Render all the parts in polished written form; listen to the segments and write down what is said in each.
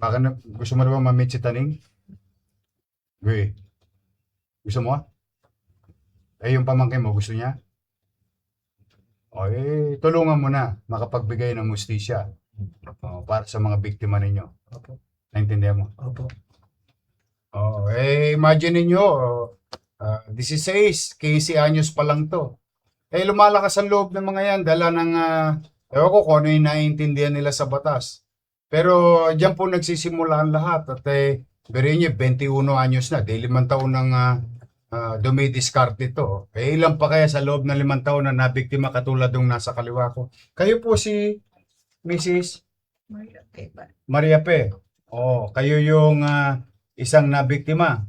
Baka gusto mo na ba ma-meet si Taning? Uy, gusto mo? Yung pamangkin mo, gusto niya? O, tulungan mo na makapagbigay ng hustisya para sa mga biktima ninyo. Opo. Naintindihan mo? Opo. Imagine ninyo, 16, 15 anyos pa lang to. Lumalakas ang loob ng mga yan, dala ng, ewan ko kung ano yung naiintindihan nila sa batas. Pero diyan po nagsisimula ang lahat. At birin nyo, 21 anyos na, di 5 taon nang dumidiskarte ito. Ilan pa kaya sa loob ng 5 taon na nabiktima katulad ng nasa kaliwa ko? Kayo po si Mrs. Maria P. Kayo yung isang nabiktima.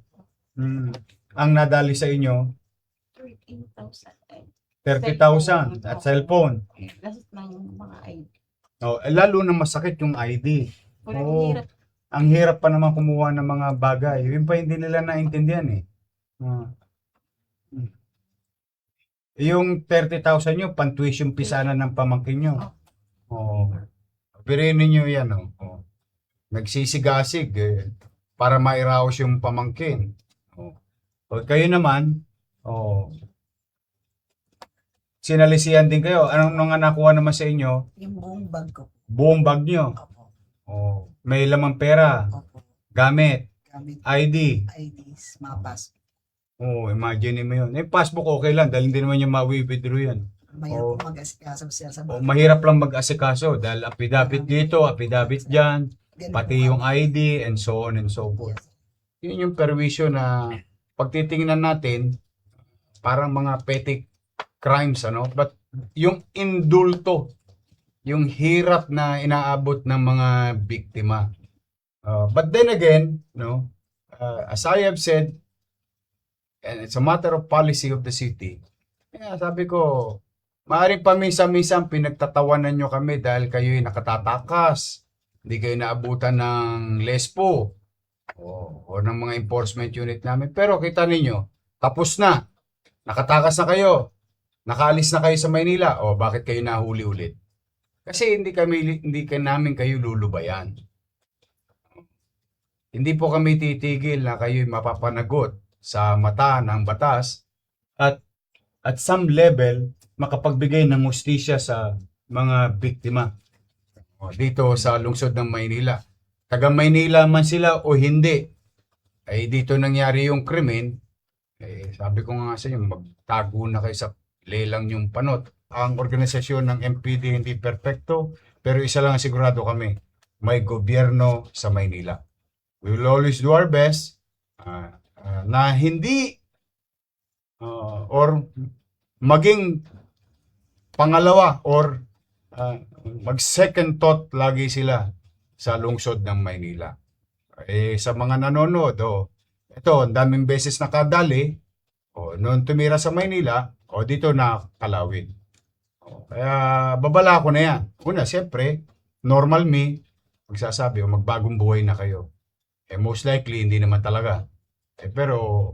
Ang nadali sa inyo, 30,000 at cellphone. Lahat ng mga ID. Lalo na masakit yung ID. Hirap. Ang hirap pa naman kumuha ng mga bagay. Yun pa hindi nila naintindihan eh. Yung 30,000 nyo, pan-tuition pisana ng pamangkin nyo. Birin ninyo yan. Nagsisigasig para mairaos yung pamangkin. Kayo naman, sinalisihan din kayo. Anong nga nakuha naman sa inyo? Yung buong bag ko. Buong bag nyo. Opo. May lamang pera, Opo. gamit, Gamit ID. IDs, mga pass. Imagine mo yun. Passbook okay lang dahil hindi naman yung mawi-withdraw yan. Mahirap po mag-asikaso siya sa bag. Mahirap lang mag-asikaso dahil affidavit dito, affidavit dyan, Ganun pati po. yung ID and so on and so forth. Yes. Yun yung perwisyo na pagtitingnan natin, parang mga petty crimes, ano? But yung indulto, yung hirap na inaabot ng mga biktima. But then again, as I have said, and it's a matter of policy of the city, sabi ko, maaaring paminsan-minsan pinagtatawanan nyo kami dahil kayo'y nakatatakas, hindi kayo naabutan ng LESPO o ng mga enforcement unit namin. Pero kita ninyo, tapos na, nakatakas na kayo, nakaalis na kayo sa Maynila, bakit kayo nahuli ulit? Kasi hindi namin kayo lulubayan. Hindi po kami titigil na kayo'y mapapanagot sa mata ng batas at at some level makapagbigay ng hustisya sa mga biktima dito sa lungsod ng Maynila. Taga Maynila man sila o hindi, ay dito nangyari yung krimen, sabi ko nga sa inyo, magtago na kayo sa lelang yung panot. Ang organisasyon ng MPD hindi perfecto, pero isa lang sigurado kami, may gobyerno sa Maynila. We will always do our best na hindi or maging pangalawa or mag second thought lagi sila sa lungsod ng Maynila. Sa mga nanonood, ito, ang daming beses nakadali, noon tumira sa Maynila, dito na kalawin. Kaya babala ko na yan. Una, siyempre, normal me, magsasabi, magbagong buhay na kayo. Most likely, hindi naman talaga. Pero,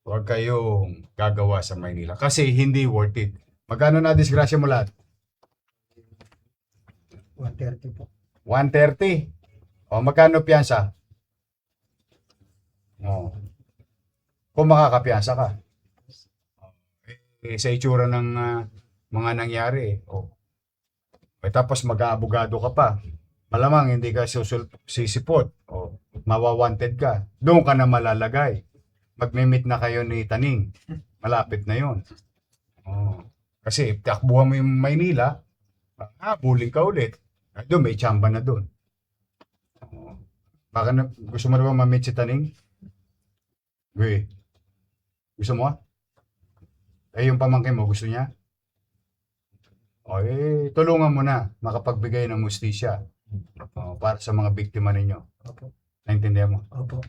huwag kayong gagawa sa Maynila. Kasi hindi worth it. Magkano na disgrasya mo lahat? 130 po. 130. Magkano piyansa? Kung makakapiyansa ka. Sa itsura ng mga nangyari. Tapos mag-aabogado ka pa. Malamang hindi ka sisipot. Mawawanted ka. Doon ka na malalagay. Magme-meet na kayo ni Taning. Malapit na yon. Kasi takbuhan mo yung Maynila, buling ka ulit. Doon may tsamba na doon. Baka gusto mo na ba ma-meet si Taning? Uy, gusto mo? Yung pamangkin mo, gusto niya? Tulungan mo na makapagbigay ng hustisya para sa mga biktima ninyo. Opo. Naintindihan mo? Opo.